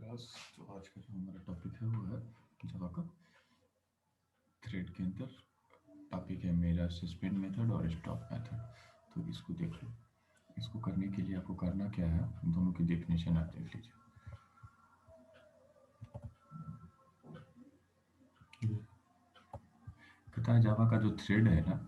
Class तो आज का जो हमारा टॉपिक है वो है जावा का थ्रेड के अंदर टॉपिक है मेरा सस्पेंड मेथड और स्टॉप मेथड। तो इसको देख लो। इसको करने के लिए आपको करना क्या है, दोनों की डेफिनेशन आप देख लीजिए। कहता है जावा का जो थ्रेड है ना,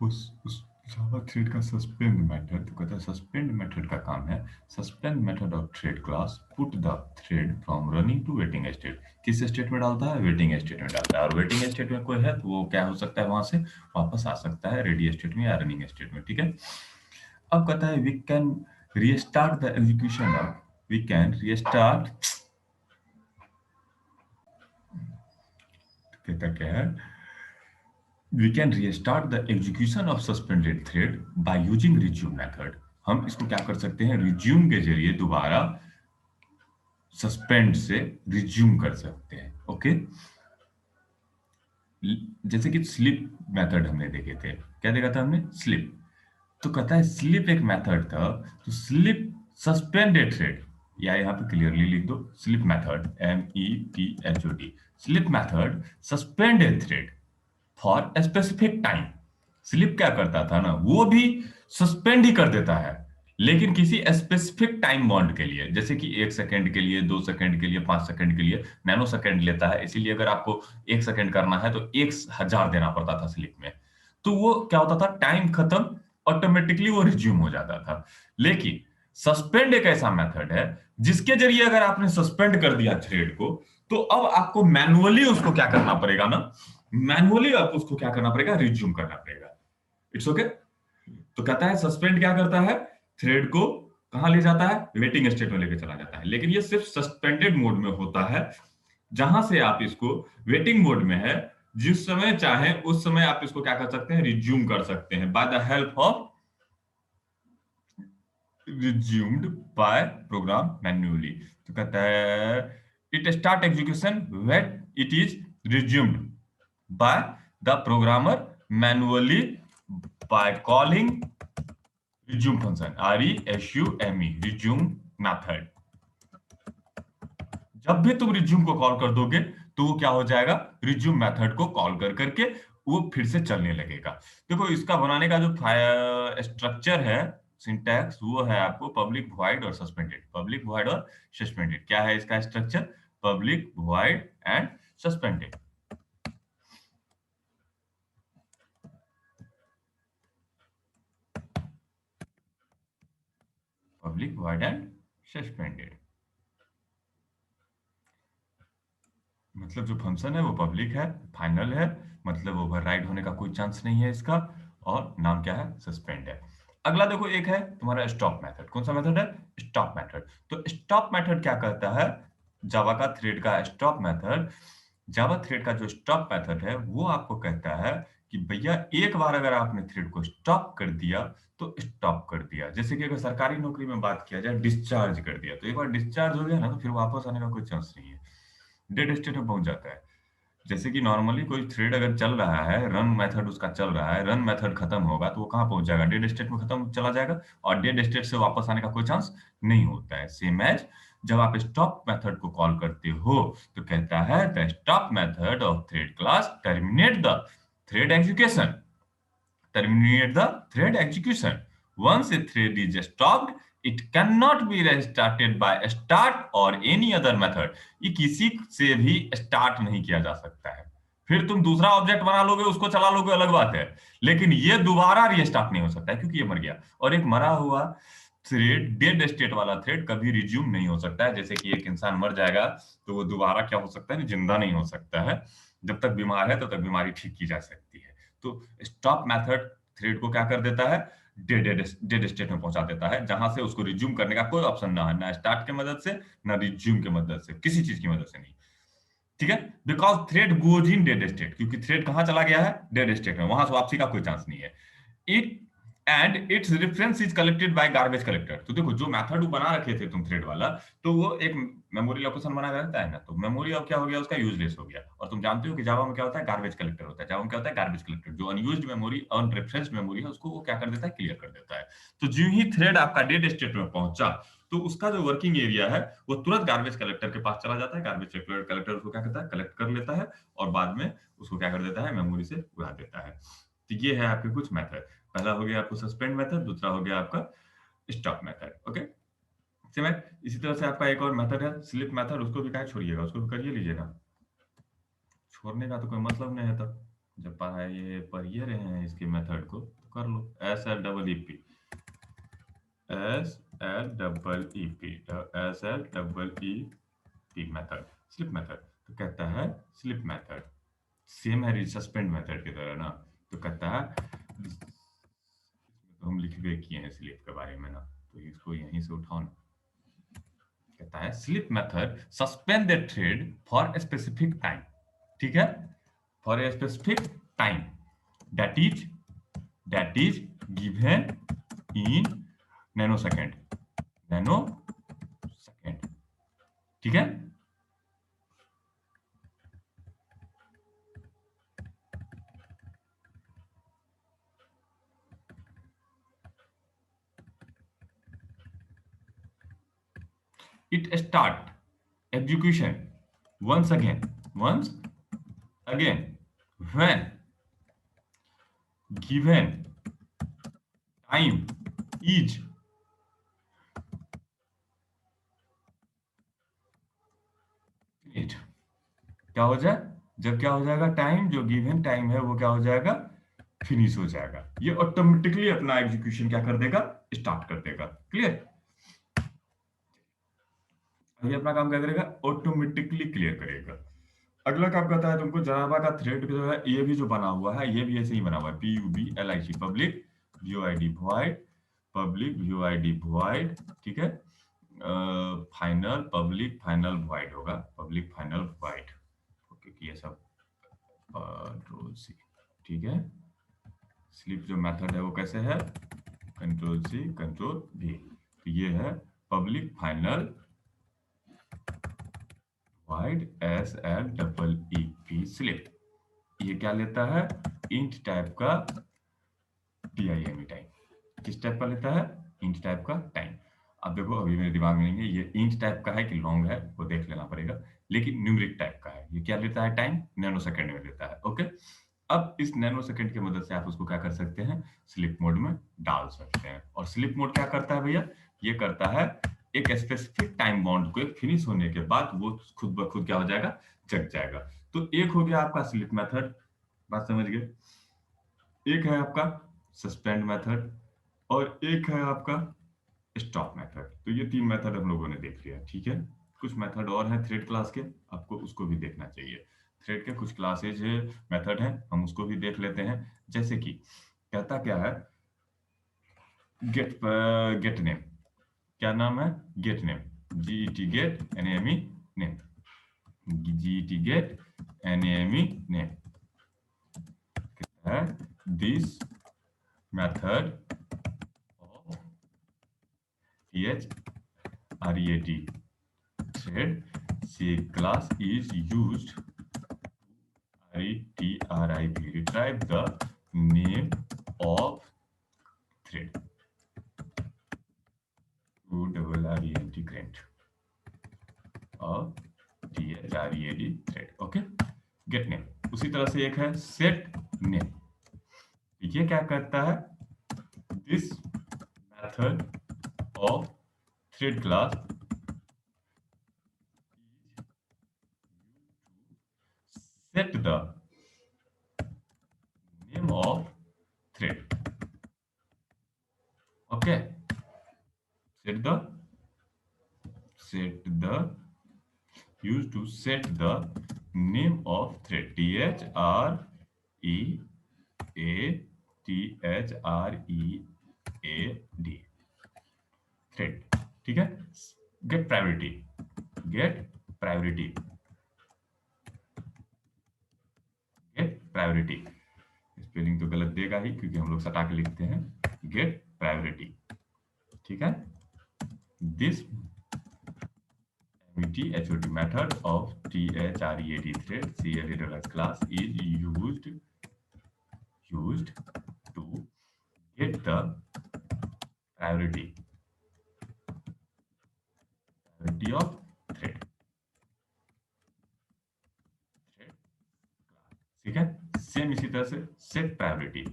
उस जावा थ्रेड का सस्पेंड मेथड, तो कहता है सस्पेंड मेथड का काम है suspend method of thread class put the thread from running to waiting state. किस स्टेट में डालता है? वेटिंग स्टेट में डालता है। और वेटिंग स्टेट में कोई है तो वो क्या हो सकता है, वहां से वापस आ सकता है रेडी स्टेट में या रनिंग स्टेट में। ठीक है। अब कहता है we can restart the execution of we can restart कहता क्या है, we can restart the execution of suspended thread by using resume method। हम इसको क्या कर सकते हैं, resume के जरिए दोबारा सस्पेंड से रिज्यूम कर सकते हैं। ओके, जैसे कि स्लिप मेथड हमने देखे थे, क्या देखा था हमने? स्लिप। तो कहता है स्लिप एक मेथड था, तो स्लिप सस्पेंडेड थ्रेड, या यहाँ पे क्लियरली लिख दो slip method, METHOD, slip method suspended thread for specific time. Slip क्या करता था ना, वो भी सस्पेंड ही कर देता है, लेकिन किसी स्पेसिफिक टाइम बॉन्ड के लिए, जैसे कि 1 सेकंड के लिए, 2 सेकंड के लिए, 5 सेकंड के लिए। नैनो सेकंड लेता है, इसीलिए अगर आपको 1 सेकंड करना है तो 1000 देना पड़ता था स्लिप में। तो वो क्या होता था, टाइम खत्म, ऑटोमेटिकली वो रिज्यूम हो जाता था। लेकिन सस्पेंड एक ऐसा मेथड है जिसके जरिए अगर आपने सस्पेंड कर दिया थ्रेड को, तो अब आपको मैनुअली उसको क्या करना पड़ेगा ना, मैनुअली आप उसको क्या करना पड़ेगा, रिज्यूम करना पड़ेगा। It's okay. तो कहता है सस्पेंड क्या करता है, थ्रेड को कहां ले जाता है, वेटिंग स्टेट में लेके चला जाता है। लेकिन ये सिर्फ सस्पेंडेड मोड में होता है, जहां से आप इसको वेटिंग मोड में है, जिस समय चाहे उस समय आप इसको क्या कर सकते हैं, रिज्यूम कर सकते हैं by the help of resumed by program manually। तो कहता है it start execution when it is resumed by the programmer manually by calling resume function, RESUME, resume method। जब भी तुम रिज्यूम को कॉल कर दोगे तो वो क्या हो जाएगा, रिज्यूम मेथड को कॉल कर करके वो फिर से चलने लगेगा। देखो इसका बनाने का जो स्ट्रक्चर है, सिंटैक्स, वो है आपको पब्लिक वॉइड और सस्पेंडेड। पब्लिक वॉइड और सस्पेंडेड क्या है इसका structure, public void and suspended. Public void and suspended मतलब जो फंक्शन है वो पब्लिक है, फाइनल है, मतलब ओवरराइड होने का कोई चांस नहीं है इसका, और नाम क्या है, सस्पेंड है। अगला देखो, एक है तुम्हारा स्टॉप मेथड। कौन सा मेथड है, स्टॉप मेथड। तो स्टॉप मेथड क्या करता है, जावा का थ्रेड का स्टॉप मेथड, जावा थ्रेड का जो स्टॉप मेथड है वो आपको कहता है कि भैया एक बार अगर आपने थ्रेड को स्टॉप कर दिया तो स्टॉप कर दिया। जैसे कि अगर सरकारी नौकरी में बात किया जाए, डिस्चार्ज कर दिया, तो एक बार डिस्चार्ज हो गया ना तो फिर वापस आने का कोई चांस नहीं है, डेड स्टेट में पहुंच जाता है। जैसे कि नॉर्मली कोई थ्रेड अगर चल रहा है, रन मेथड उसका चल रहा है, रन मेथड खत्म होगा तो वो कहां पहुंच जाएगा, डेड स्टेट में खत्म चला जाएगा, और डेड स्टेट से वापस आने का कोई चांस नहीं होता है। सेम एज जब आप स्टॉप मेथड को कॉल करते हो तो कहता है the stop method of thread class terminate the thread execution, terminate the thread execution। Once a thread is stopped, it cannot be restarted by start or any other method। ये किसी से भी स्टार्ट नहीं किया जा सकता है। फिर तुम दूसरा ऑब्जेक्ट बना लोगे, उसको चला लोगे, अलग बात है, लेकिन ये दोबारा रीस्टार्ट नहीं हो सकता है क्योंकि ये मर गया। और एक मरा हुआ थ्रेड, डेड स्टेट वाला थ्रेड कभी रिज्यूम नहीं हो सकता है। जैसे कि एक इंसान मर जाएगा तो वो दोबारा क्या हो सकता है, जिंदा नहीं हो सकता है। जब तक बीमार है तब तक बीमारी ठीक की जा सकती है। तो स्टॉप मेथड थ्रेड को क्या कर देता है, डेड स्टेट में पहुंचा देता है, जहां से उसको रिज्यूम करने का कोई ऑप्शन ना है, ना स्टार्ट की मदद से, ना रिज्यूम की मदद से, किसी चीज की मदद से नहीं। ठीक है, because thread goes in dead state, क्योंकि थ्रेड कहां चला गया है, डेड स्टेट में, वहां से वापसी का कोई चांस नहीं है। It and it's reference is collected by garbage collector. तो देखो जो मेथड वो बना रखे थे तुम थ्रेड वाला, तो वो एक मेमोरी लोकेशन बना रहता है ना, तो मेमोरी अब क्या हो गया, उसका यूजलेस हो गया। और तुम जानते हो कि जावा में क्या होता है, गार्बेज कलेक्टर होता है। जावा में क्या होता है, गार्बेज कलेक्टर, जो अनयूज्ड मेमोरी और रेफरेंस मेमोरी है उसको वो क्या कर देता है, क्लियर कर देता है। तो जो ही थ्रेड आपका डेड स्टेट में पहुंचा, तो उसका जो वर्किंग एरिया है वो तुरंत गार्बेज कलेक्टर के पास चला जाता है। गार्बेज कलेक्टर उसको क्या करता है, कलेक्ट कर लेता है और बाद में उसको क्या कर देता है, मेमोरी से उड़ा देता है। तो ये है आपके कुछ मेथड। पहला हो गया आपको सस्पेंड मेथड, दूसरा हो गया आपका स्टॉप मेथड। Okay, same. इसी तरह से आपका एक और मेथड है स्लिप मेथड, उसको भी काहे छोड़िएगा, उसको भी करिए लीजिएगा। छोड़ने का तो कोई मतलब नहीं है, तब जब पढ़ाई पढ़ ही रहे हैं इसके मेथड को तो कर लो। S L double E P, S L double E P, S L double E P method, sleep method. तो कहता है स्लिप मेथड सेम है सस्पेंड मेथड की तरह ना, तो कहता है, तो हम लिख भी किए हैं स्लिप के बारे में ना, तो इसको यहीं से उठाओ ना। कहता है sleep method suspend the thread for a specific time. ठीक है, for a specific time that is given in nano second, nano second. ठीक है, it start execution once again when given time is finished। क्या हो जाए, जब क्या हो जाएगा, टाइम जो गिवन टाइम है वो क्या हो जाएगा, फिनिश हो जाएगा। ये ऑटोमेटिकली अपना एग्जीक्यूशन क्या कर देगा, स्टार्ट कर देगा। क्लियर, ये अपना काम क्या करेगा, ऑटोमेटिकली क्लियर करेगा। अगला काम कहता है तुमको जावा का थ्रेड जो है ये भी जो बना हुआ है, ये भी ऐसे ही बना हुआ है, PUBLIC, public VOID void, public VOID void. ठीक है, फाइनल पब्लिक फाइनल वॉइड होगा, पब्लिक फाइनल वॉइड, क्योंकि ये सब कंट्रोल सी। ठीक है, स्लिप जो मेथड है वो कैसे है, कंट्रोल सी कंट्रोल V। तो ये है public final wide SLEEP slip. ये क्या लेता है, इंट टाइप का TIME टाइम। किस टाइप का लेता है, इंट टाइप का टाइम। अब देखो अभी मेरे दिमाग में नहीं है ये इंट टाइप का है कि लॉन्ग है, वो देख लेना पड़ेगा, लेकिन न्यूमेरिक टाइप का है। ये क्या लेता है, टाइम नैनो सेकंड में लेता है। ओके, अब इस नैनो सेकंड की मदद से आप उसको क्या कर सकते हैं, स्लिप मोड में डाल सकते हैं। और स्लिप मोड क्या करता है भैया, ये करता है एक स्पेसिफिक टाइम बाउंड को फिनिश होने के बाद वो खुद ब खुद क्या हो जाएगा, जग जाएगा। तो एक हो गया आपका स्लिप मेथड, बात समझ गए। एक है आपका सस्पेंड मेथड और एक है आपका स्टॉप मेथड। तो ये तीन मेथड हम लोगों ने देख लिया। ठीक है, कुछ मेथड और हैं थ्रेड क्लास के, आपको उसको भी देखना चाहिए। थ्रेड के कुछ क्लासेज मेथड हैं, हम उसको भी देख लेते हैं। जैसे कि कहता क्या है, गेट गेट नेम, क्या नाम है, get name, GET get NAME name, GET get NAME name है this method of THREAD thread C class is used retrieve the name of thread to double RENT grant और THREAD thread। Okay, gate name. उसी तरह से एक है set name. ये क्या करता है, this method of thread class set the name of thread। okay, set the used to set the name of thread, THREAD thread। ठीक है, get priority, get priority, get priority. Spelling तो गलत देगा ही क्योंकि हम लोग सटा के लिखते हैं, गेट प्रायोरिटी, ठीक है। This HOT method of THREAD thread CLE class is used to get the priority of thread, ठीक है। सेम इसी तरह से set priority,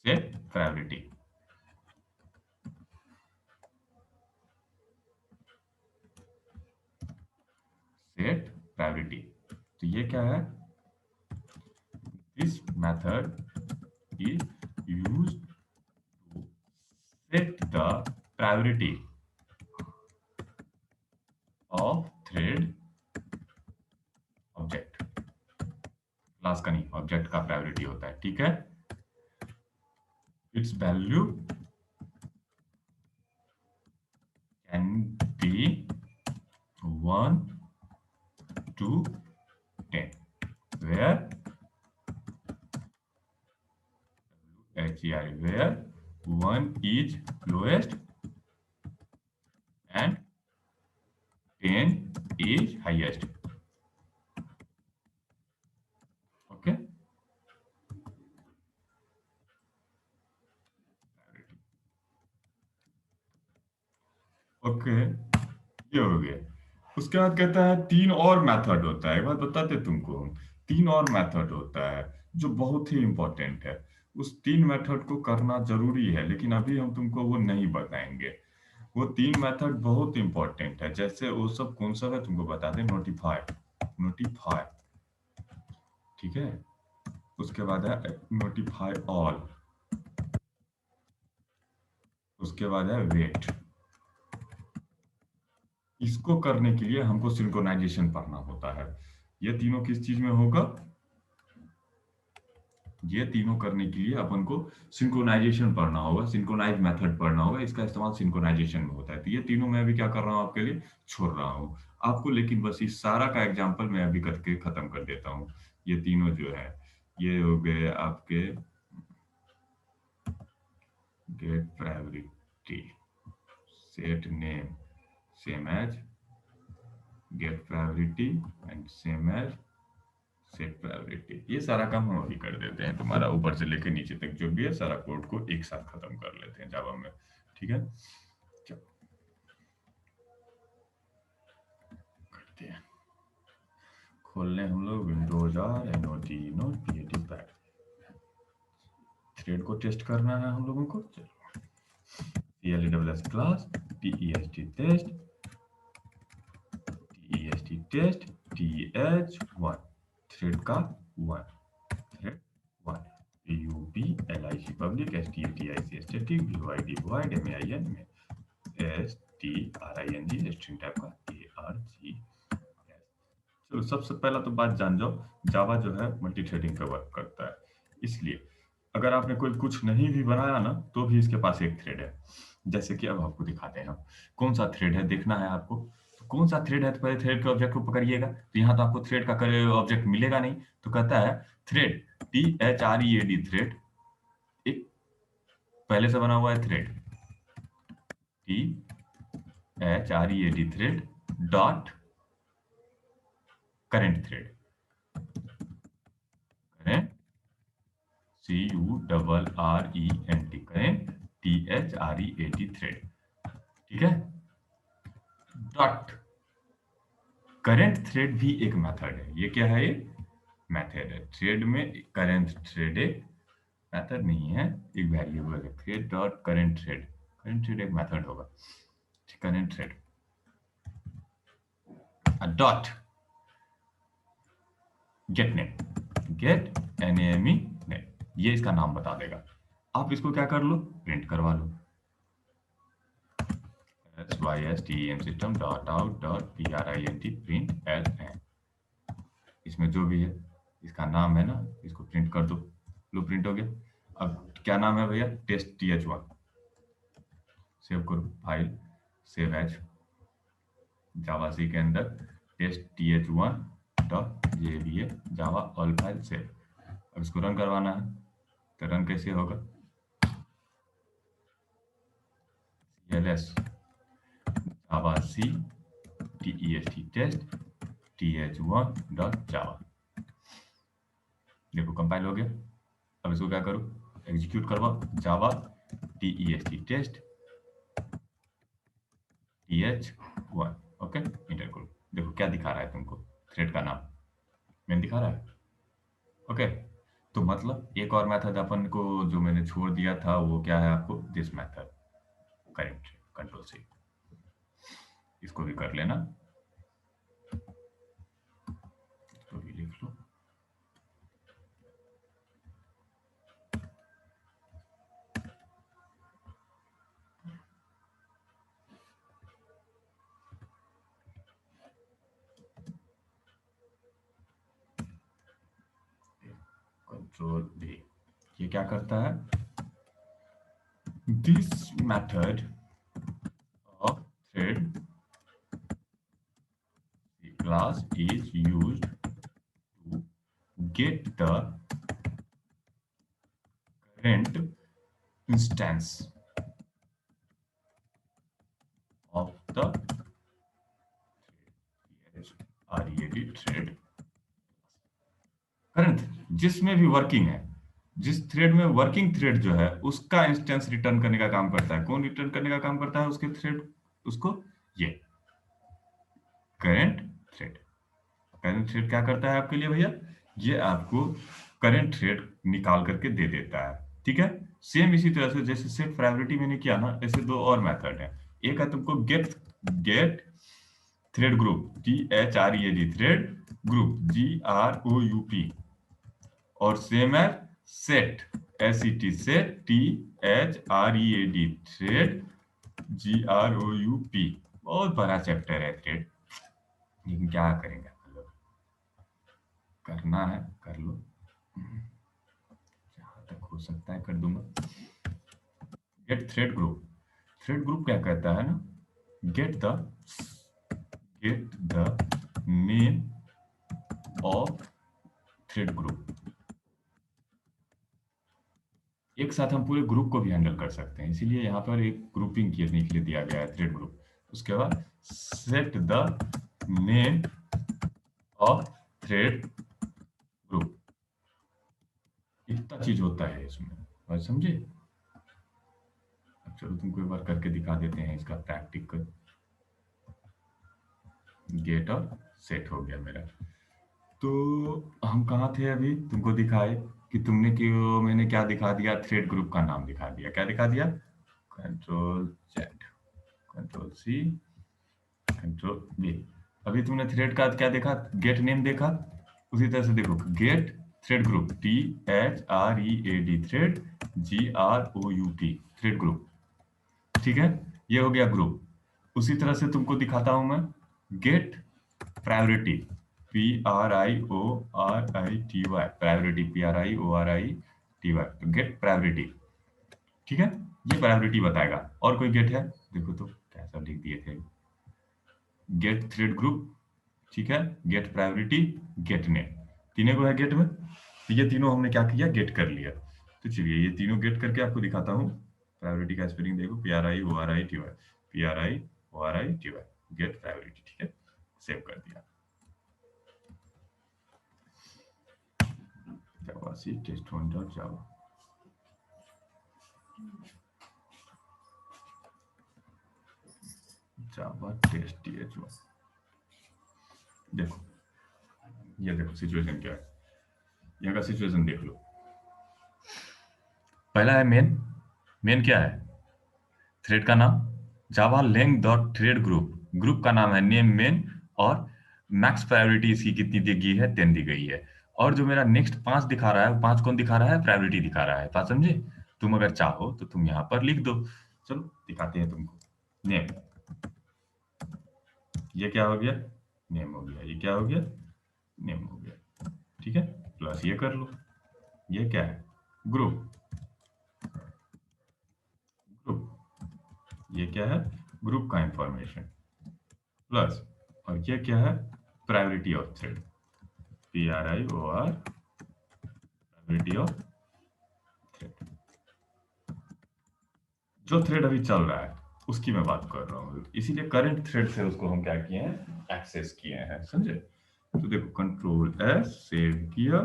set priority, set priority. तो ये क्या है, this method is used to set the priority of thread object, class का नहीं, ऑब्जेक्ट का प्रायोरिटी होता है, ठीक है। It's value can be 1 to 10 where where 1 is lowest and 10 is highest, okay। Okay, ये हो गया। उसके बाद कहता है तीन और मेथड होता है, एक बात बताते तुमको, तीन और मेथड होता है जो बहुत ही इंपॉर्टेंट है। उस तीन मेथड को करना जरूरी है, लेकिन अभी हम तुमको वो नहीं बताएंगे। वो तीन मेथड बहुत इंपॉर्टेंट है। जैसे वो सब कौन सा है तुमको बता दें, नोटिफाई, नोटिफाई, ठीक है। उसके बाद है नोटिफाई ऑल, उसके बाद है वेट। इसको करने के लिए हमको सिंक्रोनाइजेशन पढ़ना होता है। ये तीनों किस चीज में होगा, ये तीनों करने के लिए अपन को सिंक्रोनाइजेशन पढ़ना होगा, सिंक्रोनाइज मेथड पढ़ना होगा। इसका इस्तेमाल सिंक्रोनाइजेशन में होता है। तो ये तीनों मैं अभी क्या कर रहा हूँ आपके लिए छोड़ रहा हूँ आपको, लेकिन बस इस सारा का एग्जांपल मैं अभी करके खत्म कर देता हूँ। ये तीनों जो है ये हो गए आपके get priority, set name same as get priority and same as set priority. ये सारा काम हम अभी कर देते हैं। तुम्हारा ऊपर से लेकर नीचे तक जो भी है सारा कोड को एक साथ खत्म कर लेते हैं जावा में, ठीक है। चलो करते हैं, खोल लें हम लोग विंडोज और एनओडी पैड। थ्रेड को टेस्ट करना है हम लोगों को। चलो TLESS class TEST test TH1 thread का 1, thread 1, PUBLIC public STUTIC static VOID void MAIN में STRING स्ट्रिंग टाइप का ARG। चलो सबसे पहला तो बात जान जाओ, जावा जो है मल्टी थ्रेडिंग का वर्क करता है। इसलिए अगर आपने कोई कुछ नहीं भी बनाया ना तो भी इसके पास एक थ्रेड है। जैसे कि अब आपको दिखाते हैं हम कौन सा थ्रेड है, देखना है आपको। तो कौन सा थ्रेड है, तो पहले थ्रेड के ऑब्जेक्ट को पकड़िएगा। तो यहाँ तो आपको थ्रेड का ऑब्जेक्ट मिलेगा नहीं, तो कहता है थ्रेड THREAD थ्रेड, एक पहले से बना हुआ है thread THREAD thread dot current thread, current CURRENT current THREAD thread, ठीक है। डॉट करेंट थ्रेड भी एक मेथड है। ये क्या है, ये मेथड है। थ्रेड में करेंट थ्रेड एक मेथड नहीं है, एक वेरिएबल है। Thread dot current thread, current thread एक मेथड होगा, current thread dot get name, get NAME name, ये इसका नाम बता देगा। आप इसको क्या कर लो, प्रिंट करवा लो, SYSTEM system dot out dot print print ln। इसमें जो भी है इसका नाम है ना, इसको प्रिंट कर दो, लो प्रिंट हो गया। अब क्या नाम है भैया, टेस्ट TH1, सेव करो फाइल, सेव एज जावा सी के अंदर test TH1 dot JVA Java all file save. अब इसको रन करवाना है, तो रन कैसे होगा? cls java c test th1.java। देखो कंपाइल हो गया। अब इसको क्या करो, एग्जीक्यूट करवाओ, जावा test th1। ओके, इंटर करो। देखो क्या दिखा रहा है तुमको, थ्रेड का नाम मैंने दिखा रहा है। ओके, तो मतलब एक और मेथड अपन को जो मैंने छोड़ दिया था वो क्या है आपको, this method correct, control C, इसको भी कर लेना, इसको भी लिख लो। कंट्रोल भी, ये क्या करता है, this method of thread class is used to get the current instance of the thread current, जिसमें भी वर्किंग है, जिस थ्रेड में वर्किंग थ्रेड जो है उसका इंस्टेंस रिटर्न करने का काम करता है। कौन रिटर्न करने का काम करता है उसके थ्रेड, उसको, ये करंट थ्रेड। करंट थ्रेड क्या करता है आपके लिए भैया, ये आपको करंट थ्रेड निकाल करके दे देता है। ठीक है, सेम इसी तरह से जैसे सेट प्रायोरिटी मैंने किया ना, ऐसे दो और मेथड है। एक है तुमको get get thread group, THREAD thread group, GROUP, और सेम है set, SET set, THREAD thread, GROUP। बहुत बड़ा चैप्टर है थ्रेड, लेकिन क्या करेंगे हम लोग, करना है कर लो, जहां तक हो सकता है कर दूंगा। गेट थ्रेड ग्रुप क्या कहता है ना, get the name of thread group. एक साथ हम पूरे ग्रुप को भी हैंडल कर सकते हैं, इसीलिए यहाँ पर एक ग्रुपिंग करने के लिए दिया गया है थ्रेड ग्रुप। उसके बाद set the name of thread group, इतना चीज होता है इसमें, बात समझे? अब चलो तुमको एक बार करके दिखा देते हैं इसका प्रैक्टिकल। गेट और सेट हो गया मेरा। तो हम कहाँ थे अभी, तुमको दिखाए कि तुमने क्यों, मैंने क्या दिखा दिया, थ्रेड ग्रुप का नाम दिखा दिया। क्या दिखा दिया, control Z, control C, control V। अभी तुमने थ्रेड का क्या देखा, गेट नेम देखा, उसी तरह से देखो get thread group, THREAD thread, GROUP thread group. ठीक है, ये हो गया ग्रुप। उसी तरह से तुमको दिखाता हूं मैं get priority, PRIORITY priority, PRIORITY, तो गेट प्रायोरिटी। ठीक है, ये प्रायोरिटी बताएगा। और कोई गेट है, देखो तो कैसा लिख दिए थे, गेट थ्रेड ग्रुप, ठीक है, गेट प्रायोरिटी, गेट नेम, तीनों को है गेट में। तो ये तीनों हमने क्या किया, गेट कर लिया। तो चलिए ये तीनों गेट करके आपको दिखाता हूँ। प्रायोरिटी का स्पेलिंग देखो, PRIORITY, PRIORITY, गेट प्रायोरिटी। ठीक है, सेव कर दिया। जावा सी test1.java, जावा टेस्ट TH1। देखो, ये देखो सिचुएशन क्या है, यहाँ का सिचुएशन देख लो। पहला है मेन, मेन क्या है, थ्रेड का नाम Java lang dot thread group, group का नाम है नेम मेन, और मैक्स प्रायोरिटी इसकी कितनी दी गई है, 10 दी गई है। और जो मेरा नेक्स्ट 5 दिखा रहा है, 5 कौन दिखा रहा है, प्रायोरिटी दिखा रहा है। बात समझे? तुम अगर चाहो तो तुम यहाँ पर लिख दो। चलो दिखाते हैं तुमको। नेम, ये क्या हो गया, नेम हो गया। ये क्या हो गया, नेम हो गया। ठीक है, प्लस ये कर लो, ये क्या है, ग्रुप, ग्रुप, ये क्या है, ग्रुप का इंफॉर्मेशन, प्लस, और ये क्या है, priority of thread, PRIOR priority of जो थ्रेड अभी चल रहा है उसकी मैं बात कर रहा हूँ, इसीलिए करंट थ्रेड से उसको हम क्या किए हैं, एक्सेस किए हैं, समझे। तो देखो कंट्रोल एस सेव किया,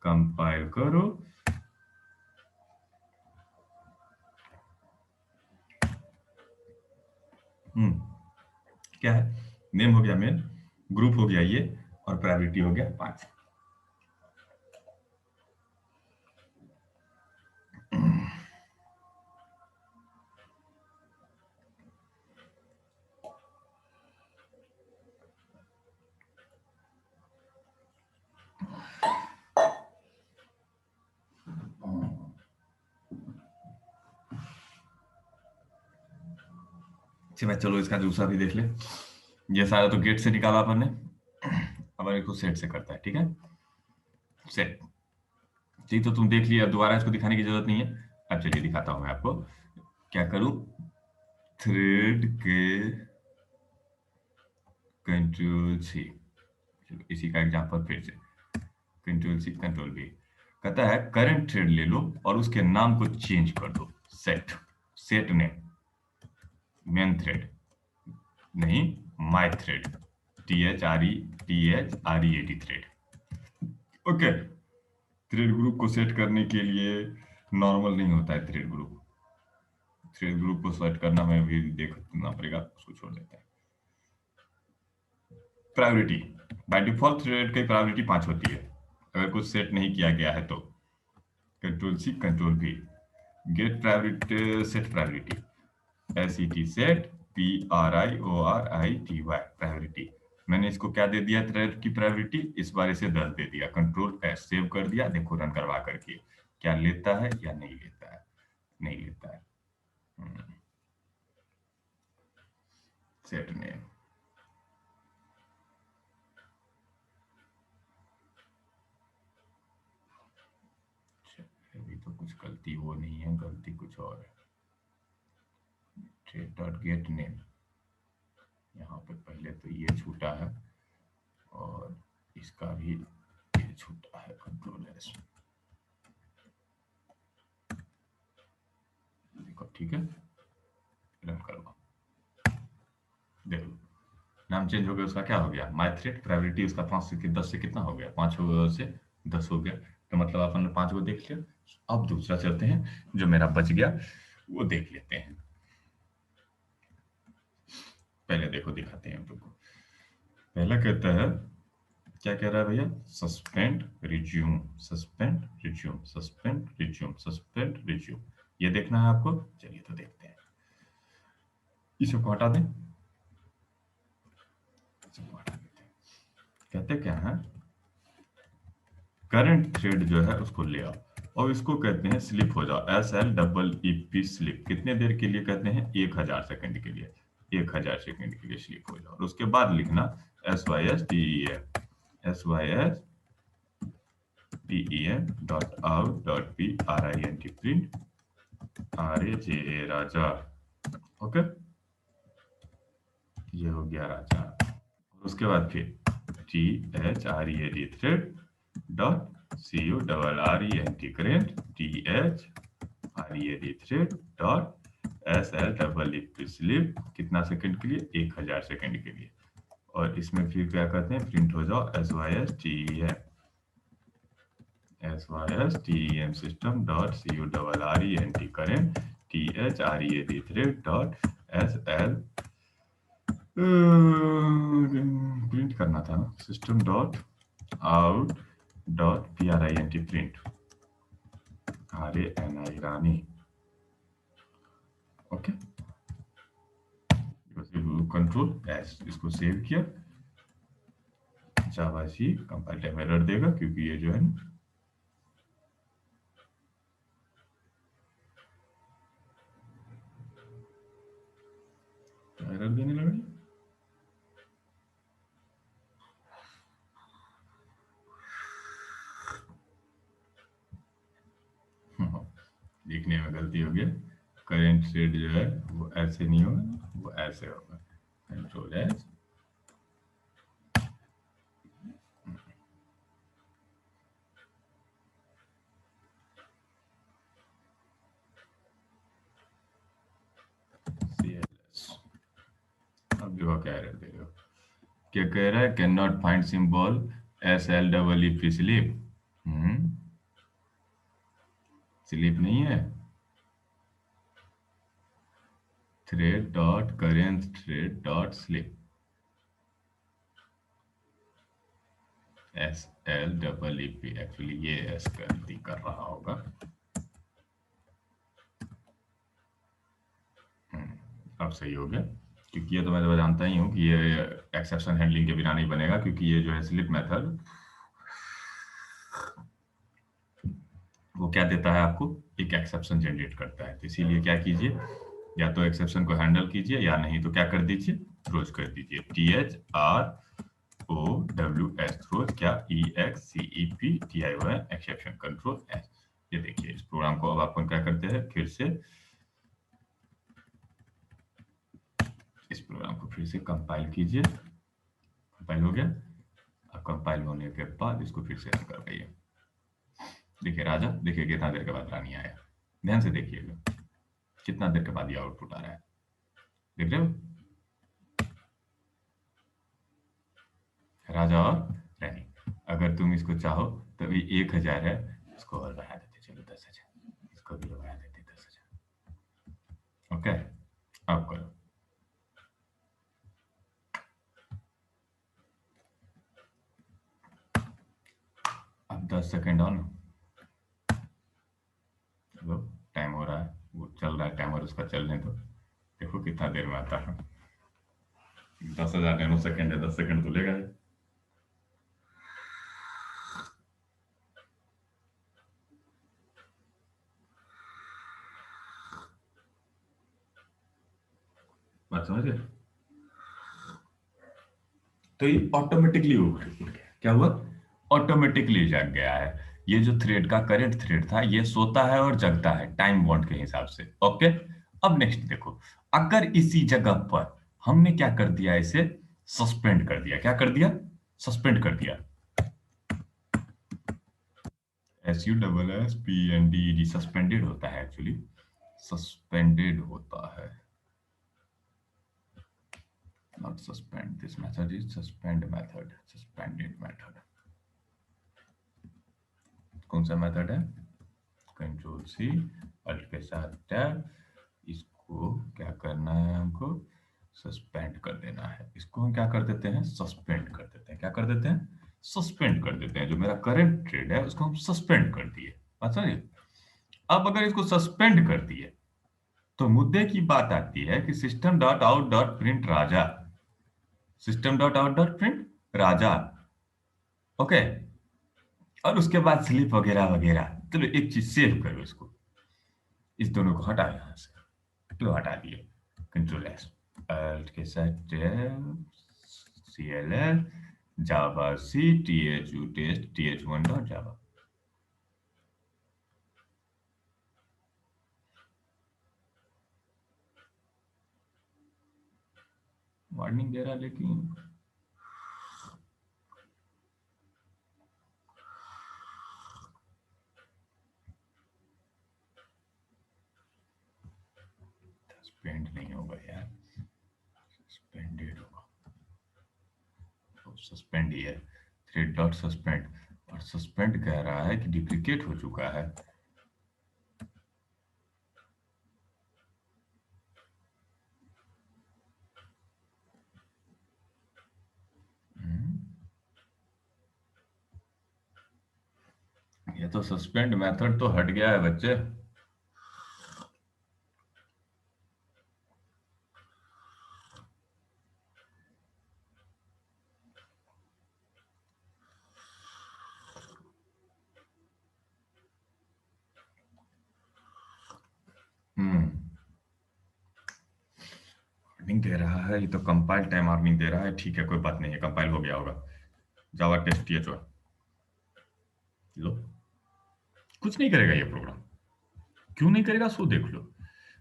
कंपाइल करो, क्या है, नेम हो गया मेन, ग्रुप हो गया ये, और प्रायोरिटी हो गया 5। चलो इसका दूसरा भी देख ले। ये सारा तो गेट से निकाला अपन ने, अब इसको सेट से करता है, ठीक है। सेट ठीक, तो तुम देख लिया, दोबारा इसको दिखाने की जरूरत नहीं है। अब चलिए दिखाता हूं मैं आपको क्या करूं। थ्रेड के कंट्रोल सी, इसी का एग्जांपल फिर से, कंट्रोल सी कंट्रोल बी, कहता है करंट थ्रेड ले लो और उसके नाम को चेंज कर दो, set, set name, main thread नहीं, my thread, THREAD thread. Okay, thread group को सेट करने के लिए नॉर्मल नहीं होता है थ्रेड ग्रुप, थ्रेड ग्रुप को सेट करना मैं भी देखना पड़ेगा, उसको छोड़ देते हैं। प्रायोरिटी, बाय डिफॉल्ट थ्रेड की प्रायोरिटी 5 होती है, अगर कुछ सेट नहीं किया गया है तो। कंट्रोल सी कंट्रोल भी, get priority, set priority, SET set, PRIORITY priority. मैंने इसको क्या दे दिया, थ्रेड की प्रायोरिटी, इस बार इसे 10 दे दिया, कंट्रोल एस सेव कर दिया, देखो रन करवा करके क्या लेता है या नहीं लेता है, नहीं लेता है। सेट नेम, अभी तो कुछ गलती वो नहीं है, गलती कुछ और है। थ्रेड डॉट गेट नेम, यहाँ पे पहले तो ये छूटा है और इसका भी ये छूटा है, कंट्रोल एस, देखो ठीक है, रन करवा, देखो नाम चेंज हो गया, उसका क्या हो गया, माय थ्रेड, प्रायोरिटी उसका 5 से 10 से कितना हो गया, 5 से 10 हो गया। तो मतलब अपन ने 5 को देख लिया। अब दूसरा चलते हैं, जो मेरा बच गया वो देख लेते हैं। पहले देखो दिखाते हैं हम तुमको। पहला कहता है, क्या कह रहा है भैया, suspend resume, suspend resume, suspend resume, suspend resume, ये देखना है आपको। चलिए तो देखते हैं, इसको हटा दें, इसको हटा देते हैं। कहते क्या है, करंट थ्रेड जो है उसको ले आओ और इसको कहते हैं स्लिप हो जाओ, SLEEP स्लिप, कितने देर के लिए कहते हैं, 1000 सेकंड के लिए, 1000 सेकंड के लिए स्लिप हो जाओ। और उसके बाद लिखना SYSTEM, SYSTEM dot out dot PRINT, print RAJA राजा। ओके, ये हो गया राजा। और उसके बाद फिर THREAD thread dot CURRENT current, THREAD thread dot SLEEP slip, कितना सेकंड के लिए, 1000 सेकंड के लिए। और इसमें फिर क्या कहते हैं, प्रिंट हो जाओ SYSTEM system dot CURRENT current, THREAD thread dot SL, print करना था ना, system dot out dot PRINT, print RANI रानी। ओके, कंट्रोल एस, इसको सेव किया, जावा सी कंपाइल टाइम एरर देगा क्योंकि ये जो है एरर देने लगा। लिखने में गलती हो गई, करेंट थ्रेड जो है वो ऐसे नहीं होगा, वो ऐसे होगा, कंट्रोल एस, अब देखो क्या रहे, देखो क्या कह रहा है, can not find symbol SLEEP sleep. Sleep नहीं है, thread dot current thread dot sleep, SLEEP। Actually ये एस गलती कर रहा होगा। अब सही हो गया, क्योंकि ये तो मैं तो जानता ही हूँ कि ये एक्सेप्शन हैंडलिंग के बिना नहीं बनेगा, क्योंकि ये जो है स्लिप मेथड वो क्या देता है आपको, एक एक्सेप्शन जनरेट करता है। तो इसीलिए क्या कीजिए, या तो एक्सेप्शन को हैंडल कीजिए, या नहीं तो क्या कर दीजिए, थ्रोज कर दीजिए। THROWS थ्रोज, क्या EXCEPTION एक्सेप्शन कंट्रोल एस। ये देखिए इस प्रोग्राम को अब अपन क्या करते हैं, फिर से इस प्रोग्राम को फिर से कंपाइल कीजिए। कंपाइल हो गया। अब कंपाइल होने के बाद इसको फिर से रन करवाइए। देखिए राजा, देखिए कितना देर के बाद रानी आया, ध्यान से देखिएगा कितना देर के बाद ये आउटपुट आ रहा है, देख रहे हो, राजा और रानी। अगर तुम इसको चाहो तो ये 1000 है, इसको और बढ़ा देते, चलो 10,000, इसको भी बढ़ा देते 10,000। ओके, अब करो। अब 10 सेकेंड ऑन, चलो टाइम हो रहा है, वो चल रहा है टाइमर, उसका चलने दो, देखो कितना देर में आता है। 10,000 नैनो सेकेंड है, 10 सेकेंड तो लेगा ही। बात समझ गए? तो ये ऑटोमेटिकली उठ गया, क्या हुआ, ऑटोमेटिकली जग गया है। ये जो थ्रेड का करंट थ्रेड था, ये सोता है और जगता है टाइम बॉन्ड के हिसाब से। ओके, अब नेक्स्ट देखो, अगर इसी जगह पर हमने क्या कर दिया, इसे सस्पेंड कर दिया, क्या कर दिया, सस्पेंड कर दिया, SUSSPENDED, सस्पेंडेड होता है एक्चुअली, सस्पेंडेड होता है, not suspend, this method is suspend method, suspended method। कौन सा मेथड है, कंट्रोल सी अल्ट के साथ टैब, इसको क्या करना है, हमको सस्पेंड कर देना है। इसको हम क्या कर देते हैं, सस्पेंड कर देते हैं, क्या कर देते हैं, सस्पेंड कर देते हैं। जो मेरा करंट ट्रेड है उसको हम सस्पेंड कर दिए, अच्छा जी। अब अगर इसको सस्पेंड कर दिए तो मुद्दे की बात आती है कि system dot out dot print Raja, system dot out dot print Raja, okay. और उसके बाद स्लिप वगैरह वगैरह, चलो एक चीज सेव करो, इसको इस दोनों को हटा यहां से, तो हटा दिए, कंट्रोल एस अल्ट के साथ CLS Java C THU test TH1 dot Java. Warning दे रहा, लेकिन सस्पेंड नहीं होगा यार, सस्पेंडेड होगा, तो सस्पेंड ही है, थ्रेड डॉट सस्पेंड, और सस्पेंड कह रहा है कि डिप्लीकेट हो चुका है। ये तो सस्पेंड मेथड तो हट गया है बच्चे। वार्निंग दे रहा है, ये तो कंपाइल टाइम वार्निंग दे रहा है, ठीक है कोई बात नहीं है, कंपाइल हो गया होगा। जावा टेस्ट TH1 लो, कुछ नहीं करेगा ये प्रोग्राम, क्यों नहीं करेगा सो देख लो।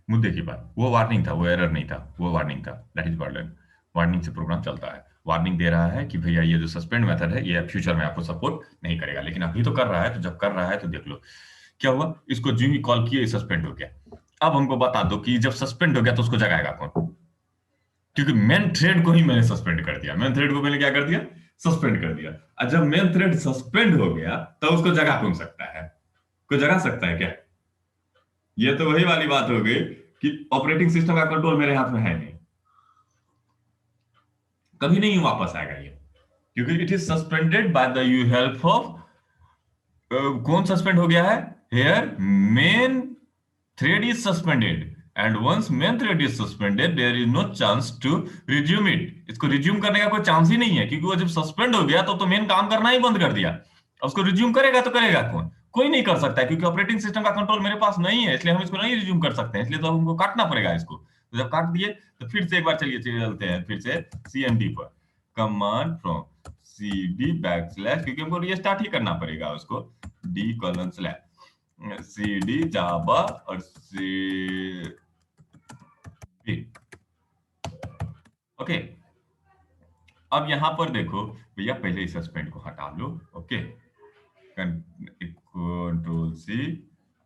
मुद्दे की बात, वो वार्निंग था, वो एरर नहीं था, वो वार्निंग था, दैट इज वार्निंग। वार्निंग से प्रोग्राम चलता है। वार्निंग दे रहा है कि भैया ये जो सस्पेंड मेथड है ये फ्यूचर में आपको सपोर्ट नहीं करेगा, लेकिन अभी तो कर रहा है, तो जब कर रहा है तो देख लो क्या हुआ। इसको जो ही कॉल किए सस्पेंड हो गया। अब हमको बता दो कि जब सस्पेंड हो गया तो उसको जगाएगा कौन, क्योंकि मेन थ्रेड को ही मैंने सस्पेंड कर दिया, मेन थ्रेड को मैंने क्या कर दिया, सस्पेंड कर दिया। और जब मेन थ्रेड सस्पेंड हो गया तो उसको जगा कौन सकता है, कोई जगा सकता है क्या? ये तो वही वाली बात हो गई कि ऑपरेटिंग सिस्टम का कंट्रोल मेरे हाथ में है नहीं, कभी नहीं वापस आएगा ये, क्योंकि it is suspended by the you help of, कौन सस्पेंड हो गया है, here main thread is suspended and once main thread is suspended there is no chance to resume it। इसको रिज्यूम करने का कोई चांस ही नहीं है, क्योंकि वो जब सस्पेंड हो गया तो मेन काम करना ही बंद कर दिया। अब उसको रिज्यूम करेगा तो करेगा कौन, कोई नहीं कर सकता है, क्योंकि ऑपरेटिंग सिस्टम का कंट्रोल मेरे पास नहीं है, इसलिए हम इसको नहीं रिज्यूम कर सकते हैं, इसलिए तो हमको काटना पड़ेगा इसको। तो जब काट दिए तो फिर से एक बार चलिए चलते हैं फिर से cmd पर, कमांड फ्रॉम cd बैकस्लैश, क्योंकि हमको रीस्टार्ट ही करना पड़ेगा उसको, d:// cd जावा और ओके। अब यहां पर देखो भैया, पहले इस सस्पेंड को हटा लो, ओके, कंट्रोल सी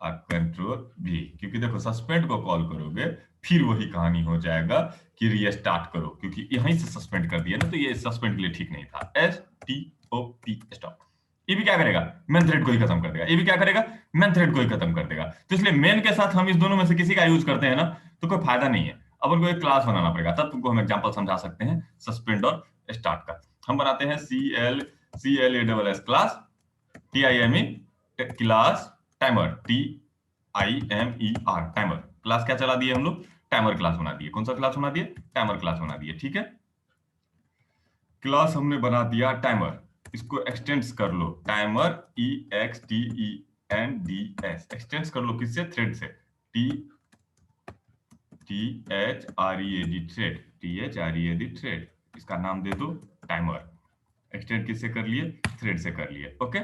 और कंट्रोल वी, क्योंकि देखो सस्पेंड को कॉल करोगे फिर वही कहानी हो जाएगा कि रीस्टार्ट करो, क्योंकि यहीं से सस्पेंड कर दिया ना, तो ये सस्पेंड के लिए ठीक नहीं था। STOP स्टॉप, ये भी क्या करेगा, मेन थ्रेड को ही खत्म कर देगा, ये भी क्या करेगा, मेन थ्रेड को ही खत्म कर देगा। तो इसलिए मेन के साथ हम इस दोनों में से किसी का यूज करते हैं ना तो कोई फायदा नहीं है, अब उनको एक क्लास बनाना पड़ेगा, तब तुमको हम एग्जांपल समझा सकते हैं सस्पेंड और स्टार्ट का। हम बनाते हैं CLASS class, TIME class timer, TIMER timer class, क्या चला दिए हम लोग, टाइमर क्लास बना दिए। कौन सा क्लास बना दिए, टाइमर क्लास बना दिए, ठीक है। क्लास हमने बना दिया टाइमर, इसको एक्सटेंड्स कर लो, टाइमर EXTENDS एक्सटेंड्स कर लो, किससे, थ्रेड से, THREAD थ्रेड, इसका नाम दे दो टाइमर। एक्सटेंड किससे कर लिए, थ्रेड से कर लिए, ओके।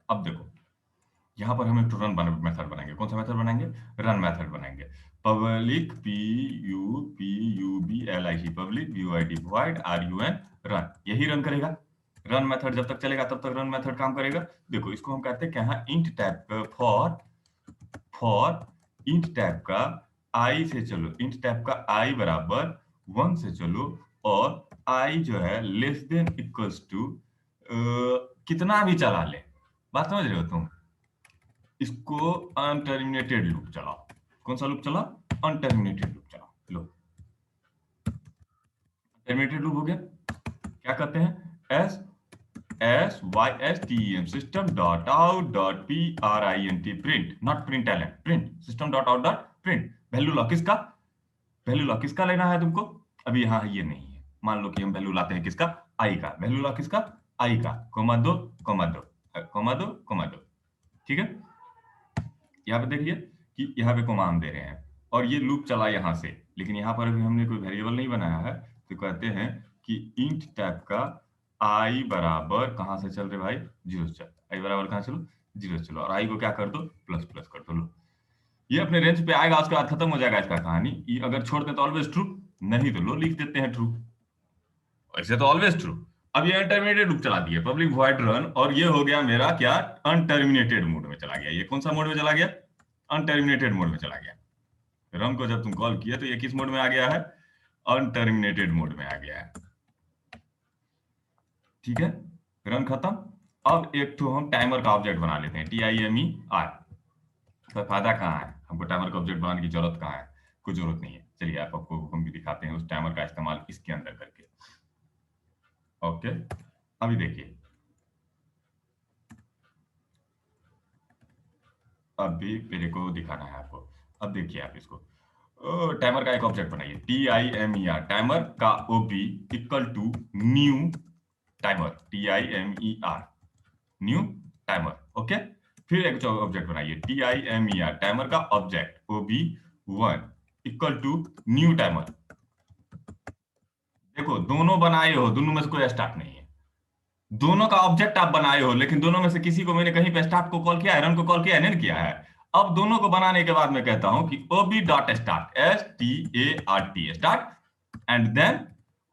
अब देखो यहां पर हम एक रन मेथड बनाएंगे, कौन सा मेथड बनाएंगे, रन मेथड बनाएंगे। Public PUBLIC public VUID void RUN run, यही रन करेगा। रन मेथड जब तक चलेगा तब तक रन मेथड काम करेगा। देखो इसको हम कहते हैं क्या, int tab for int tab का आई से चलो, इंट टैब का आई बराबर 1 से चलो, और आई जो है लेस देन इक्वल्स टू कितना भी चला ले, बात समझ रहे हो तुम, इसको अनटर्मिनेटेड लूप चलाओ। कौन सा लूप चलाओ, अनटर्मिनेटेड लूप चलाओ। लो टर्मिनेटेड लूप हो गया, क्या करते हैं, SYSTEM system dot out dot print print not println print system dot out dot print value law किसका, वैल्यू लॉ किसका लेना है तुमको, अभी यहाँ ये नहीं है, मान लो कि हम वैल्यू लाते हैं किसका, आई का, वैल्यू लॉ किसका, आई का, कोमा दो कोमा दो कोमा दो कोमा दो, ठीक है। यहाँ पे देखिए कि यहाँ पे कोमान दे रहे हैं और ये लूप चला यहाँ से, लेकिन यहाँ पर अभी हमने कोई वेरिएबल नहीं बनाया है, तो कहते हैं कि इंट टैब का आई बराबर कहाँ से चल रहे भाई, 0 से चल, आई बराबर कहाँ चलो, 0 से चलो, और आई को क्या कर दो, प्लस प्लस कर दो। लो ये अपने रेंज पे आएगा, उसके बाद खत्म हो जाएगा इसका कहानी। ये अगर छोड़ दें तो ऑलवेज ट्रू, नहीं तो लो लिख देते हैं ट्रू, ऐसे तो ऑलवेज ट्रू। अब ये अनटर्मिनेटेड लूप चला दिया, पब्लिक वॉइड रन, और ये हो गया मेरा क्या, अनटर्मिनेटेड मोड में चला गया। ये कौन सा मोड में चला गया, अनटर्मिनेटेड मोड में चला गया। रन को जब तुम कॉल किया तो ये किस मोड में आ गया है, अनटर्मिनेटेड मोड में आ गया है, ठीक है। रन खत्म। अब एक तो हम टाइमर का ऑब्जेक्ट बना लेते हैं, TIMER। तो फायदा कहाँ है, हमको टाइमर का ऑब्जेक्ट बनाने की जरूरत कहाँ है, कोई जरूरत नहीं है। चलिए आपको हम भी दिखाते हैं उस टाइमर का इस्तेमाल इसके अंदर करके, ओके। अभी देखिए, अभी मेरे को दिखाना है आपको। अब देखिए आप इसको, टाइमर का एक ऑब्जेक्ट बनाइए, TIMER टाइमर का OB equal to new timer, TIMER new timer, okay. फिर एक ऑब्जेक्ट बनाइए, TIMER टाइमर का object OB1 equal to new timer. देखो दोनों बनाए हो, दोनों में से कोई स्टार्ट नहीं है, दोनों का ऑब्जेक्ट आप बनाए हो, लेकिन दोनों में से किसी को मैंने कहीं पे स्टार्ट को कॉल किया है, रन को कॉल किया है, नहीं किया है। अब दोनों को बनाने के बाद मैं कहता हूं कि OB dot start, START start, and then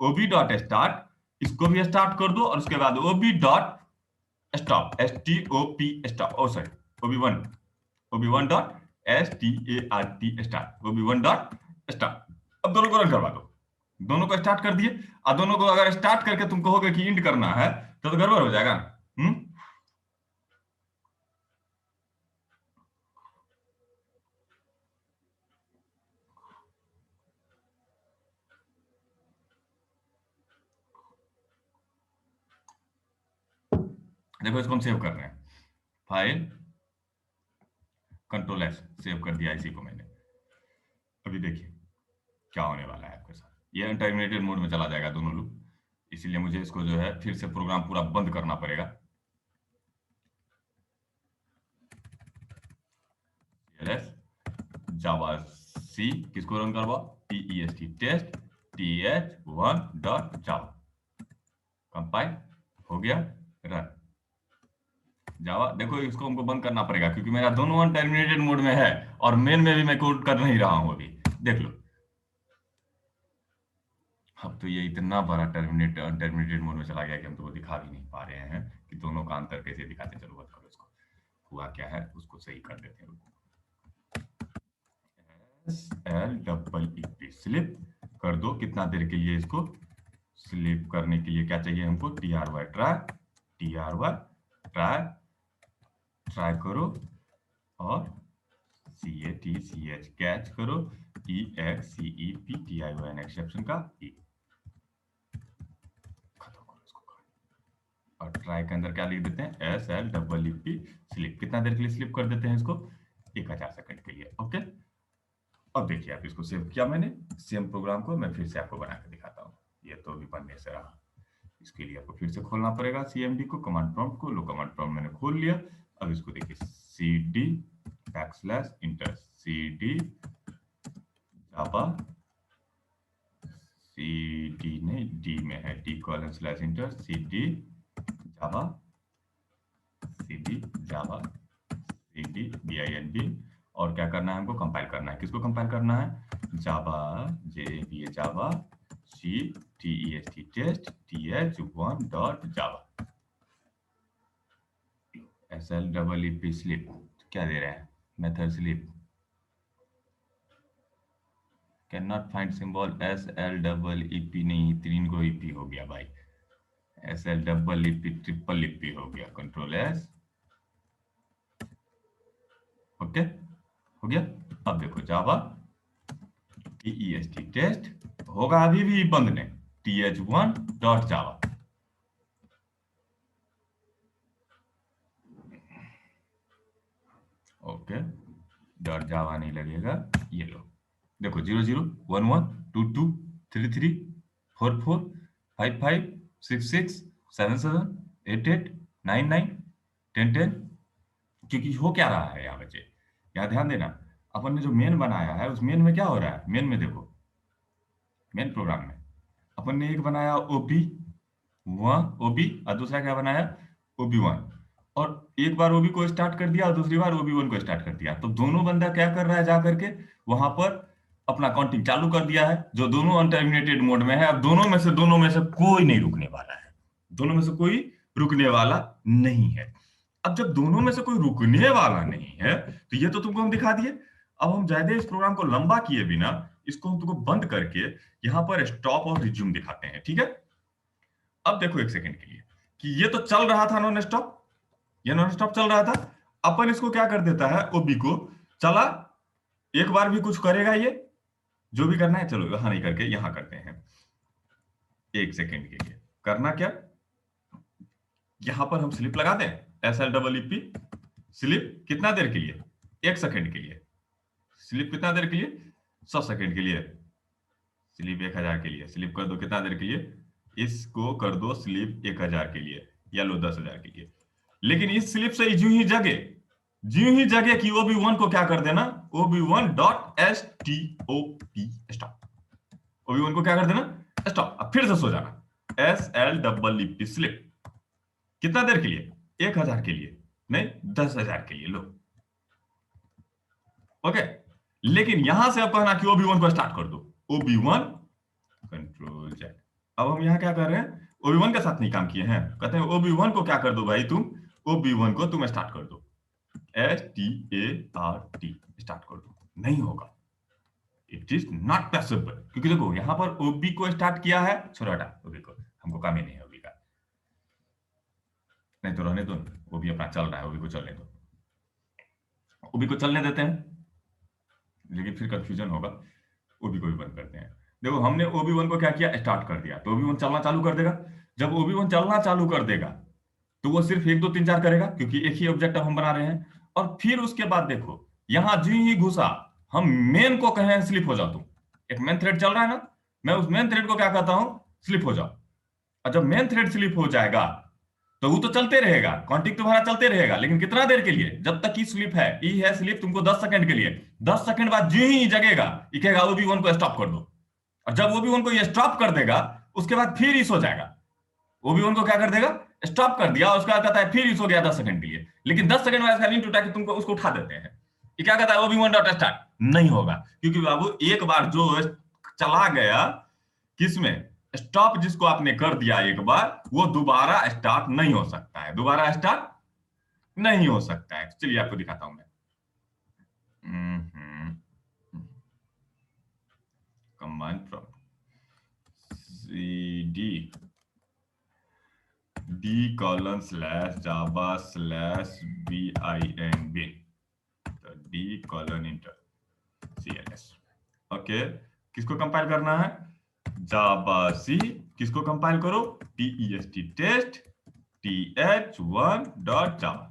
OB dot start, इसको भी स्टार्ट कर दो, और उसके बाद OB dot stop, STOP stop, oh sorry, OB1 dot START start, OB1 dot start. अब दोनों को रन करवा दो, दोनों को स्टार्ट कर दिए। और दोनों को अगर स्टार्ट करके तुम कहोगे कि इंड करना है तो गड़बड़ हो जाएगा। देखो इसको हम सेव कर रहे हैं, फाइल कंट्रोल S, सेव कर दिया इसी को मैंने। अभी देखिए क्या होने वाला है आपके साथ, ये अनटर्मिनेटेड मोड में चला जाएगा दोनों लूप, इसीलिए मुझे इसको जो है फिर से प्रोग्राम पूरा बंद करना पड़ेगा। जावा सी किसको रन करवा, TEST test TH1 dot Java, compile हो गया, रन। जावा देखो इसको हमको बंद करना पड़ेगा क्योंकि मेरा दोनों अनटर्मिनेटेड मोड में है और मेन में भी मैं कोड कर नहीं रहा हूं अभी। देख लो अब तो ये इतना बड़ा अनटर्मिनेटेड मोड में चला गया कि हम तो वो दिखा भी नहीं पा रहे हैं कि दोनों का अंतर कैसे दिखाते हैं। चलो बंद करो इसको, हुआ क्या है उसको सही कर देते हैं। SLEEP स्लिप कर दो, कितना देर के लिए इसको स्लिप करने के लिए क्या चाहिए हमको, TRY ट्राई ट्राई करो, और CATCH कैच करो, EXCEPTION एक्सेप्शन का E, खत्म करो इसको। और ट्राई के अंदर क्या लिख देते हैं, SLEEP स्लिप, कितना देर के लिए स्लिप कर देते हैं इसको, 1000 सेकंड के लिए। ओके अब देखिए आप इसको सेव किया मैंने, सेम प्रोग्राम को मैं फिर से आपको बना के दिखाता हूँ। ये तो अभी बनने से रहा, इसके लिए आपको फिर से खोलना पड़ेगा CMD को, कमांड प्रॉम्प्ट को। लो कमांड प्रॉम्प्ट मैंने खोल लिया। अब इसको देखिए CD \इंटर CD जावा, CD ने D में है, D:\इंटर CD जावा, CD जावा, CD BIND। और क्या करना है हमको, कंपाइल करना है। किसको कंपाइल करना है, Java Java C TEST test TH1 dot Java, SLEEP sleep क्या दे रहा है, method sleep can not find symbol, SLEEP नहीं, 3 को EP हो गया भाई, SLEEP ट्रिपल EP हो गया, कंट्रोल S। ओके हो गया। अब देखो जावा TEST टेस्ट होगा, अभी भी बंद ने, TH1 डॉट जावा। ओके डॉट जावा नहीं लगेगा, ये लो देखो 00 11 22 33 44 55 66 77 88 99 10 10। क्योंकि हो क्या रहा है यहाँ बच्चे, यहाँ ध्यान देना, अपन ने जो मेन बनाया है उस मेन में क्या हो रहा है, मेन में देखो, मेन प्रोग्राम में अपन ने एक बनाया OB और दूसरा क्या बनाया OB1, और एक बार OB को स्टार्ट कर दिया और दूसरी बार OB1 को स्टार्ट कर दिया। तो दोनों बंदा क्या कर रहा है, जा करके वहां पर अपना काउंटिंग चालू कर दिया है, जो दोनों अनटर्मिनेटेड मोड में है। अब दोनों में से कोई नहीं रुकने वाला है, दोनों में से कोई रुकने वाला नहीं है। अब जब दोनों में से कोई रुकने वाला नहीं है तो ये तो तुमको हम दिखा दिए। अब हम ज्यादा इस प्रोग्राम को लंबा किए बिना इसको हम तुमको बंद करके यहाँ पर स्टॉप और रिज्यूम दिखाते हैं, ठीक है। अब देखो एक सेकंड के लिए कि ये तो चल रहा था नॉन स्टॉप, ये नॉन स्टॉप चल रहा था। अपन इसको क्या कर देता है, OB को चला, एक बार भी कुछ करेगा ये, जो भी करना है चलो यहां नहीं करके यहां करते हैं। एक सेकंड के लिए करना क्या, यहां पर हम स्लिप लगा दें, SLEEP स्लिप कितना देर के लिए, 1 सेकंड के लिए। स्लिप कितना देर के लिए, 100 सेकंड के लिए। स्लिप 1000 के लिए स्लिप कर दो, कितना देर के लिए, इसको कर दो स्लिप 1000 के लिए, या लो 10,000 के लिए। लेकिन इस स्लिप से ज्यों ही जगह कि OB1 को क्या कर देना, OB1 dot STOP stop, OB1 को क्या कर देना स्टॉप। अब फिर से सो जाना, SLEEP स्लिप कितना देर के लिए, 1000 के लिए नहीं 10,000 के लिए, लो ओके। लेकिन यहां से अब कहना कि OB1 को स्टार्ट कर दो, OB1 कंट्रोल Z। अब हम यहां क्या कर रहे हैं, OB1 के साथ नहीं काम किए हैं, कहते हैं OB1 को क्या कर दो भाई तुम, OB1 को तुम स्टार्ट कर दो, START स्टार्ट कर दो, नहीं होगा, इट इज नॉट पॉसिबल, क्योंकि देखो यहां पर OB को स्टार्ट किया है, छोड़ो हटा OB को, हमको काम ही नहीं है OB का, नहीं तो रहने दो, OB अपना चल रहा है, OB को चलने दो, OB को चलने देते हैं, लेकिन फिर कंफ्यूजन होगा, OB को भी बंद करते हैं। देखो हमने OB1 को क्या किया, स्टार्ट कर दिया, तो OB1 चलना चालू कर देगा, जब OB1 चलना चालू कर देगा तो वो सिर्फ 1 2 3 4 करेगा, क्योंकि एक ही ऑब्जेक्टिव हम बना रहे हैं, और फिर उसके बाद देखो यहां जो ही घुसा, हम मेन को कहें स्लिप हो जाओ तुम, एक मेन थ्रेड चल रहा है ना, मैं उस मेन थ्रेड को क्या कहता हूं, स्लिप हो जाओ, और जब मेन थ्रेड स्लिप हो जाएगा तो वो तो चलते रहेगा, कॉन्टिक तुम्हारा चलते रहेगा, लेकिन कितना देर के लिए, जब तक की स्लिप है, ई है स्लिप तुमको 10 सेकंड के लिए, 10 सेकंड बाद जो ही जगेगा, ये कहेगा OB1 को स्टॉप कर दो, और जब OB1 को ये स्टॉप कर देगा उसके बाद फिर इस हो जाएगा, OB1 को क्या कर देगा, स्टॉप कर दिया, उसके बाद कहता है फिर इस हो गया 10 सेकंड के लिए, लेकिन 10 सेकंड में ऐसा नहीं टूटा कि तुमको उसको उठा देते हैं, ये क्या कहता है OB1 डॉट स्टार्ट, नहीं होगा, क्योंकि बाबू एक बार जो चला गया किसमें, स्टॉप जिसको आपने कर दिया एक बार, वो दोबारा स्टार्ट नहीं हो सकता है, दोबारा स्टार्ट नहीं हो सकता है। चलिए आपको दिखाता हूं मैं, कमांड फ्रॉम CD d:/java/bin, तो d:/enter cls, ओके, किसको कंपाइल करना है, जावा सी, किसको कंपाइल करो, test टेस्ट th1.java,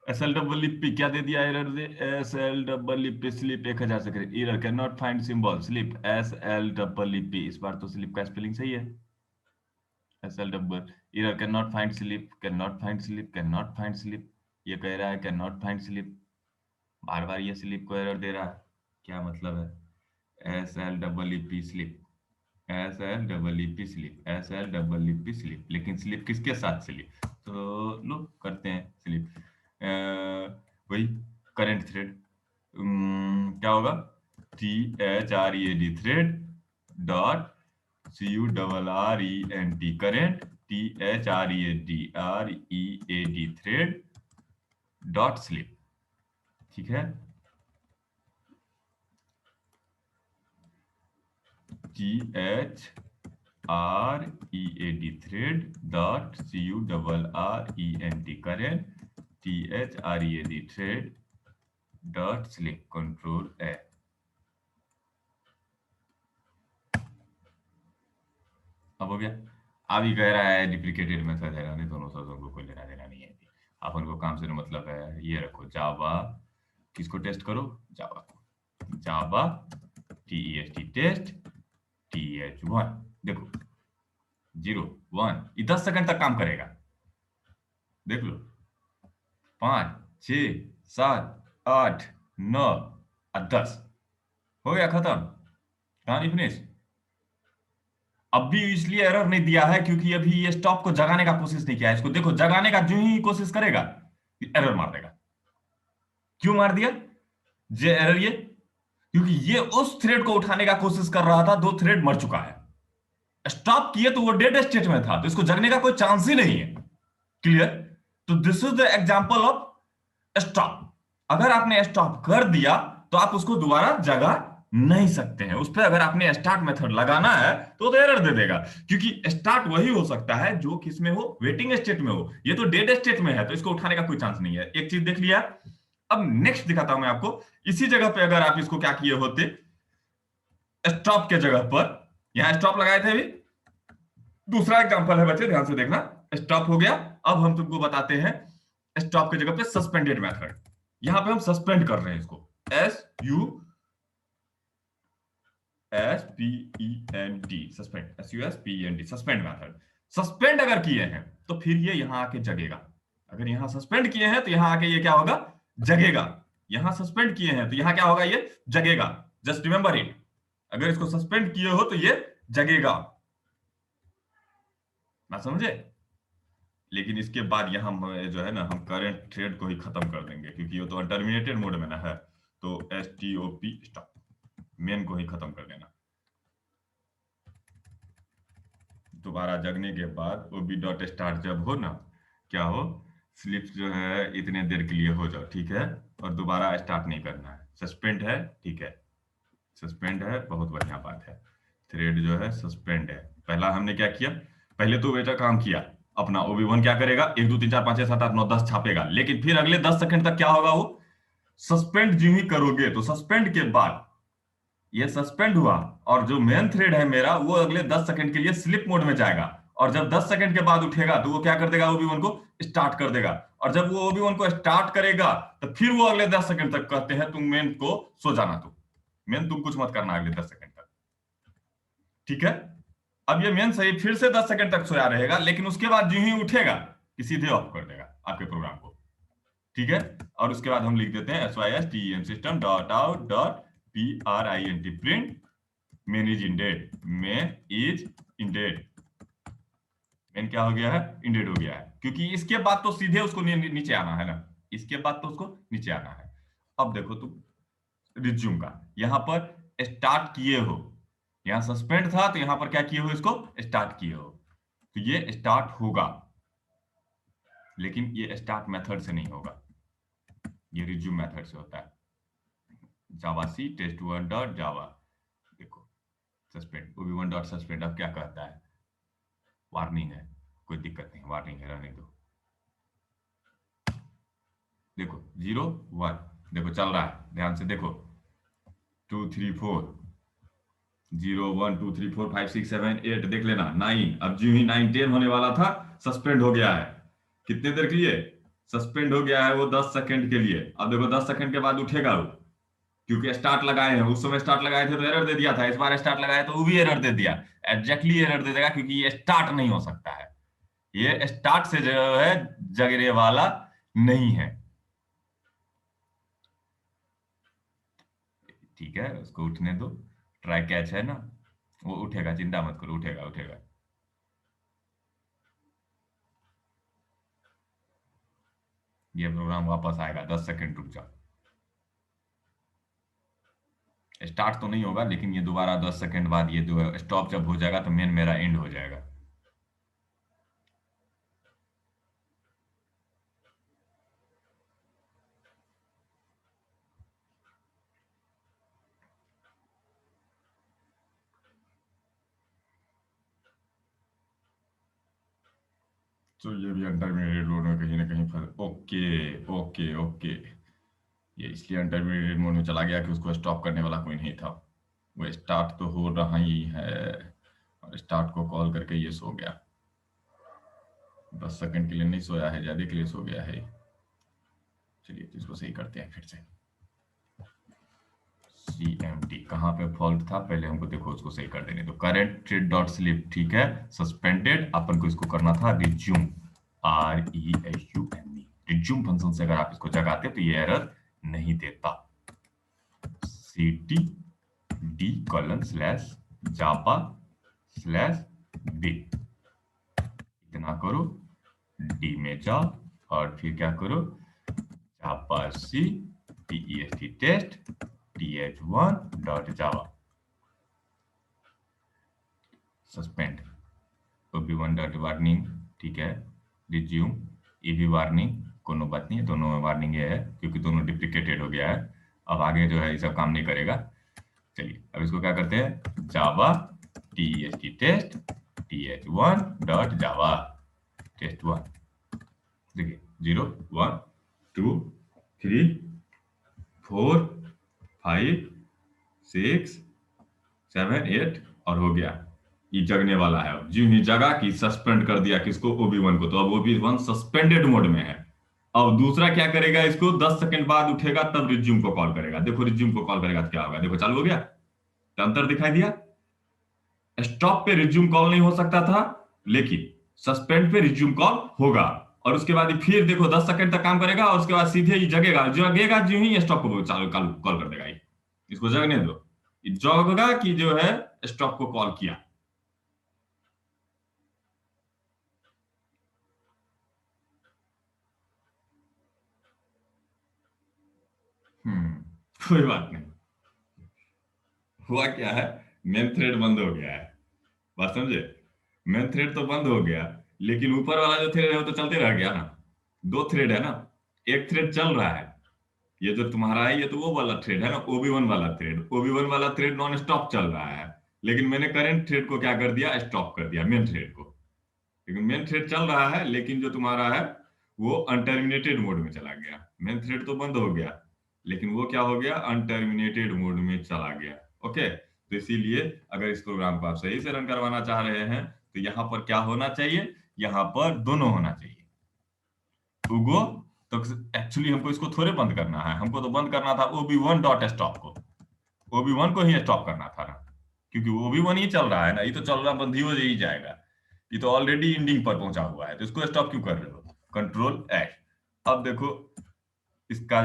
SLEEP क्या दे दिया, एरर दे, SLEEP स्लिप 1000 से करे, error can not find symbol slip, SLEEP, इस बार तो स्लिप का स्पेलिंग सही है, error can not find slip, can not find slip, can not find slip, ये कह रहा है कैन नॉट फाइंड स्लिप, बार बार ये स्लिप को एरर दे रहा है, क्या मतलब है, SLEEP slip, SLEEP slip, SLEEP slip, लेकिन स्लिप किसके साथ स्लिप, तो लो करते हैं स्लिप, वही करंट थ्रेड, क्या होगा, THREAD thread dot CURRENT current, THREAD thread dot slip, ठीक है, THREAD thread dot CURRENT current, THREAD thread dot slip, control A, अब हो गया, अब ही कह रहा है डिप्रिकेटेड मेथड है, नहीं दोनों शब्दों को कोई लेना देना नहीं है, अपन को काम से मतलब है, ये रखो जावा, किसको टेस्ट करो, जावा को, जावा TEST टेस्ट TH1, देखो 0 1, ये 10 सेकंड तक काम करेगा, देख लो, 5 6 7 8 9 और 10, हो गया खत्म, कहानी फिनिश। अब भी इसलिए एरर नहीं दिया है क्योंकि अभी ये स्टॉप को जगाने का कोशिश नहीं किया है, इसको देखो जगाने का जो ही कोशिश करेगा एरर मार देगा, क्यों मार दिया जे एरर, ये क्योंकि ये उस थ्रेड को उठाने का कोशिश कर रहा था, 2 थ्रेड मर चुका है, स्टॉप किए तो वो डेड स्टेट में था, तो इसको जगने का कोई चांस ही नहीं है, क्लियर, तो this is the example of stop, अगर आपने स्टॉप कर दिया तो आप उसको दोबारा जगा नहीं सकते हैं, उस पर अगर आपने स्टार्ट मेथड लगाना है तो एरर दे देगा, क्योंकि स्टार्ट वही हो सकता है जो किस में हो, वेटिंग स्टेट में हो, ये तो डेड स्टेट में है, तो इसको उठाने का कोई चांस नहीं है, एक चीज देख लिया। अब नेक्स्ट दिखाता हूं मैं आपको, इसी जगह पे अगर आप इसको क्या किए होते, स्टॉप के जगह पर यहां स्टॉप लगाए थे, अभी दूसरा एग्जांपल है बच्चे, ध्यान से देखना, स्टॉप हो गया, अब हम तुमको बताते हैं स्टॉप के जगह पे सस्पेंडेड मेथड, यहां पे हम सस्पेंड कर रहे हैं इसको, SUSPEND सस्पेंड मेथड, सस्पेंड अगर किए हैं तो फिर ये यहां आके जगेगा, अगर यहां सस्पेंड किए हैं तो यहां आके ये क्या होगा, जगेगा, यहां सस्पेंड किए हैं तो यहां क्या होगा, ये जगेगा, जस्ट रिमेंबर इट, अगर इसको सस्पेंड किए हो तो ये जगेगा, ना समझे, लेकिन इसके बाद यहां जो है ना, हम करंट थ्रेड को ही खत्म कर देंगे, क्योंकि ये तो टर्मिनेटेड मोड में ना है, तो STOP स्टॉप, मेन को ही खत्म कर देना, दोबारा जगने के बाद वो बी डॉट स्टार्ट जब हो ना, क्या हो, स्लिप जो है इतने देर के लिए हो जाओ, ठीक है, और दोबारा स्टार्ट नहीं करना है, सस्पेंड है, ठीक है, सस्पेंड है, बहुत बढ़िया बात है, थ्रेड जो है सस्पेंड है। पहला हमने क्या किया, पहले तो बेटा काम किया अपना OB1 क्या करेगा, 1 2 3 4 5 6 7 8 9 10 छापेगा, लेकिन फिर अगले 10 सेकंड तक क्या होगा, वो सस्पेंड जो ही करोगे तो सस्पेंड के बाद ये सस्पेंड हुआ, और जो मेन थ्रेड है मेरा वो अगले 10 सेकंड के लिए स्लिप मोड में जाएगा, और जब 10 सेकंड के बाद उठेगा तो वो क्या कर देगा, OB1 को स्टार्ट कर देगा, और जब वो OB1 को स्टार्ट करेगा तो फिर वो अगले 10 सेकंड तक कहते हैं तुम मेन को सो जाना, तुम मेन तुम कुछ मत करना अगले 10 सेकंड तक, ठीक है। अब ये मेन सही फिर से 10 सेकंड तक सोया रहेगा, लेकिन उसके बाद जो ही उठेगा कि सीधे ऑफ कर देगा आपके प्रोग्राम को, ठीक है। और उसके बाद हम लिख देते हैं SYSTEM system dot out dot PRINT print main is ended, main is ended, main क्या हो गया है, इंडेड हो गया है, क्योंकि इसके बाद तो सीधे उसको नीचे आना है ना, इसके बाद तो उसको नीचे आना है। अब देखो तुम रिज्यूम का यहां पर स्टार्ट किए हो, यहां सस्पेंड था तो यहां पर क्या किए हो, इसको स्टार्ट किए हो, तो ये स्टार्ट होगा, लेकिन ये स्टार्ट मेथड से नहीं होगा, ये रिज्यूम मेथड से होता है। जावा सी test1 डॉट जावा, देखो सस्पेंड OB1 डॉट सस्पेंड, अब क्या कहता है, वार्निंग है, कोई दिक्कत नहीं, वार्निंग है, रहने दो, देखो 0 1, देखो चल रहा है, ध्यान से देखो, 2 3 4, 0 1 2 3 4 5 6 7 8, देख लेना 9, अब जो ही 9 10 होने वाला था सस्पेंड हो गया है, कितने देर के लिए सस्पेंड हो गया है, वो 10 सेकंड के लिए, अब देखो 10 सेकंड के बाद उठेगा वो, क्योंकि स्टार्ट लगाए हैं, उस समय स्टार्ट लगाए थे तो एरर दे दिया था, इस बार स्टार्ट लगाए तो वो भी एरर दे दिया, एग्जैक्टली एरर दे देगा, क्योंकि ये स्टार्ट नहीं हो सकता है, ये स्टार्ट से जो है जगने वाला नहीं है, ठीक है, उसको उठने दो, ट्राई कैच है ना, वो उठेगा, चिंता मत करो, उठेगा उठेगा। ये प्रोग्राम वापस आएगा, 10 सेकंड रुक जाओ, स्टार्ट तो नहीं होगा, लेकिन ये दोबारा 10 सेकंड बाद ये जो है स्टॉप जब हो जाएगा तो मेन मेरा एंड हो जाएगा। तो ये भी इंटरमीडिएट मोड में कहीं ना कहीं फंस, ओके ओके ओके, ये इसलिए इंटरमीडिएट मोड में चला गया कि उसको स्टॉप करने वाला कोई नहीं था, वो स्टार्ट तो हो रहा ही है, और स्टार्ट को कॉल करके ये सो गया, 10 सेकंड के लिए नहीं सोया है, ज्यादा के लिए सो गया है। चलिए तो इसको सही करते हैं फिर से, CMD कहाँ पे फॉल्ट था, पहले हमको देखो उसको सही कर देने दो, करेंट थ्रेड डॉट स्लिप, ठीक है, सस्पेंडेड, अपन को इसको करना था रिज्यूम, RESUME, रिज्यूम फंक्शन से अगर आप इसको जगाते तो ये एरर नहीं देता, cd:/java/bin, इतना करो, डी में जाओ, और फिर क्या करो, Java C test th1 dot Java, suspend OB1 dot warning, ठीक है, रिज्यूम, ये भी वार्निंग, कोनो बात नहीं है, दोनों में वार्निंग ये है क्योंकि दोनों डिप्लिकेटेड हो गया है, अब आगे जो है ये सब काम नहीं करेगा। चलिए अब इसको क्या करते हैं, जावा टेस्ट th1 डॉट जावा test1, देखिए 0 1 2 3 4 5 6 7 8, और हो गया, ये जगने वाला है, अब जो ही जगह की सस्पेंड कर दिया किसको, OB1 को, तो अब OB1 सस्पेंडेड मोड में है। अब दूसरा क्या करेगा, इसको 10 सेकंड बाद उठेगा तब रिज्यूम को कॉल करेगा, देखो रिज्यूम को कॉल करेगा तो क्या होगा, देखो चालू हो गया, तो अंतर दिखाई दिया, स्टॉप पे रिज्यूम कॉल नहीं हो सकता था, लेकिन सस्पेंड पे रिज्यूम कॉल होगा, और उसके बाद फिर देखो 10 सेकंड तक काम करेगा, और उसके बाद सीधे ही जगेगा, जगेगा जो ही स्टॉप को चालू कॉल कर देगा, इसको जगने दो, जगेगा कि जो है स्टॉप को कॉल किया। कोई बात नहीं, हुआ क्या है, मेन थ्रेड बंद हो गया है, बात समझे, मेन थ्रेड तो बंद हो गया, लेकिन ऊपर वाला जो थ्रेड है वो तो चलते रह गया ना। दो थ्रेड है ना, एक थ्रेड चल रहा है, ये जो तुम्हारा है ये तो वो वाला थ्रेड है ना, ओबी वन वाला थ्रेड, ओबी वन वाला थ्रेड नॉन स्टॉप चल रहा है। लेकिन मैंने करंट थ्रेड को क्या कर दिया, स्टॉप कर दिया, मेन थ्रेड को। लेकिन मेन थ्रेड चल रहा है, लेकिन जो तुम्हारा है वो अनटर्मिनेटेड मोड में चला गया। मेन थ्रेड तो बंद हो गया, लेकिन वो क्या हो गया, अनटर्मिनेटेड मोड में चला गया। ओके, तो इसीलिए अगर इस प्रोग्राम को आप सही से रन करवाना चाह रहे हैं तो यहाँ पर क्या होना चाहिए, यहाँ पर दोनों होना चाहिए। उगो, तो एक्चुअली हमको इसको थोड़े बंद करना है, हमको तो बंद करना था ओबी वन डॉट स्टॉप को, ओबी वन को ही स्टॉप करना था ना, क्योंकि ओबी वन ही चल रहा है ना, ये तो चल रहा बंद ही हो ही जाएगा, ये तो ऑलरेडी एंडिंग पर पहुंचा हुआ है, तो इसको स्टॉप क्यों कर रहे हो, कंट्रोल एच। अब देखो इसका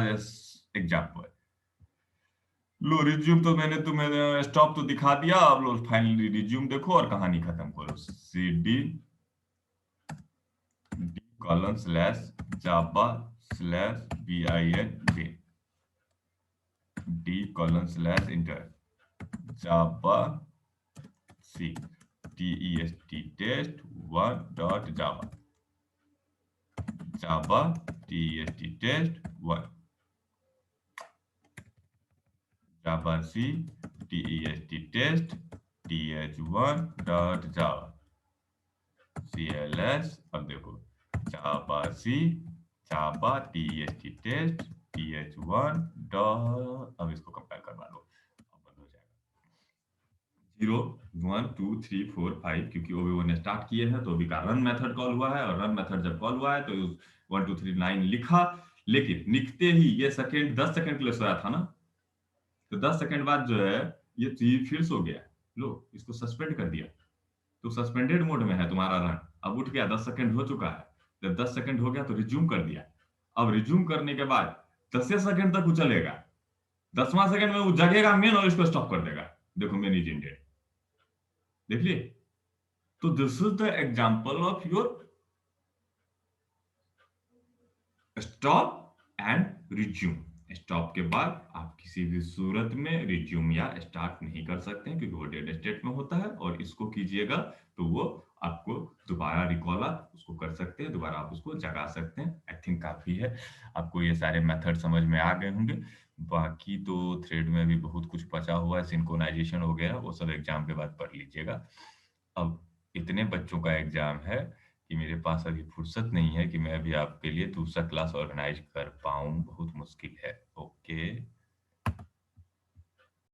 एग्जाम्पल, लो रिज्यूम तो मैंने तुम्हें स्टॉप तो दिखा दिया, अब लो फाइनली रिज्यूम देखो और कहानी खत्म करो, C D D colon slash Java slash B I N J D colon slash enter Java C test test one dot java java test test one java c test test th1 dot java cls। अब देखो java c java test test th1 dot, अब इसको compile करवा लो, अब बंद हो जाएगा। 0 1 2 3 4 5, क्योंकि OB1 स्टार्ट किए हैं तो अभी का रन मेथड कॉल हुआ है, और रन मेथड जब कॉल हुआ है तो 1 2 3 9 लिखा, लेकिन लिखते ही ये सेकंड 10 सेकंड के लिए सोया था ना, तो 10 सेकंड बाद जो है ये फिर सो गया। लो इसको सस्पेंड कर दिया, तो सस्पेंडेड मोड में है तुम्हारा रन, अब उठ गया, 10 सेकंड हो चुका है, जब 10 सेकंड हो गया तो रिज्यूम कर दिया। अब रिज्यूम करने के बाद 10 सेकंड तक वो चलेगा, 10वां सेकंड में वो जगेगा मेन और इसको स्टॉप कर देगा। देखो मेन इज एंडेड, देख लिए। तो this is the example of your stop and resume. Stop के बाद आप किसी भी सूरत में रिज्यूम या स्टार्ट नहीं कर सकते हैं, क्योंकि वो डेड स्टेट में होता है, और इसको कीजिएगा तो वो आपको दोबारा रिकॉल आप उसको कर सकते हैं, दोबारा आप उसको जगा सकते हैं। आई थिंक काफी है, आपको ये सारे मेथड समझ में आ गए होंगे। बाकी तो थ्रेड में भी बहुत कुछ बचा हुआ है, सिंक्रोनाइजेशन हो गया, वो सब एग्जाम के बाद पढ़ लीजिएगा। अब इतने बच्चों का एग्जाम है कि मेरे पास अभी फुर्सत नहीं है कि मैं अभी आपके लिए दूसरा क्लास ऑर्गेनाइज कर पाऊँ, बहुत मुश्किल है। ओके।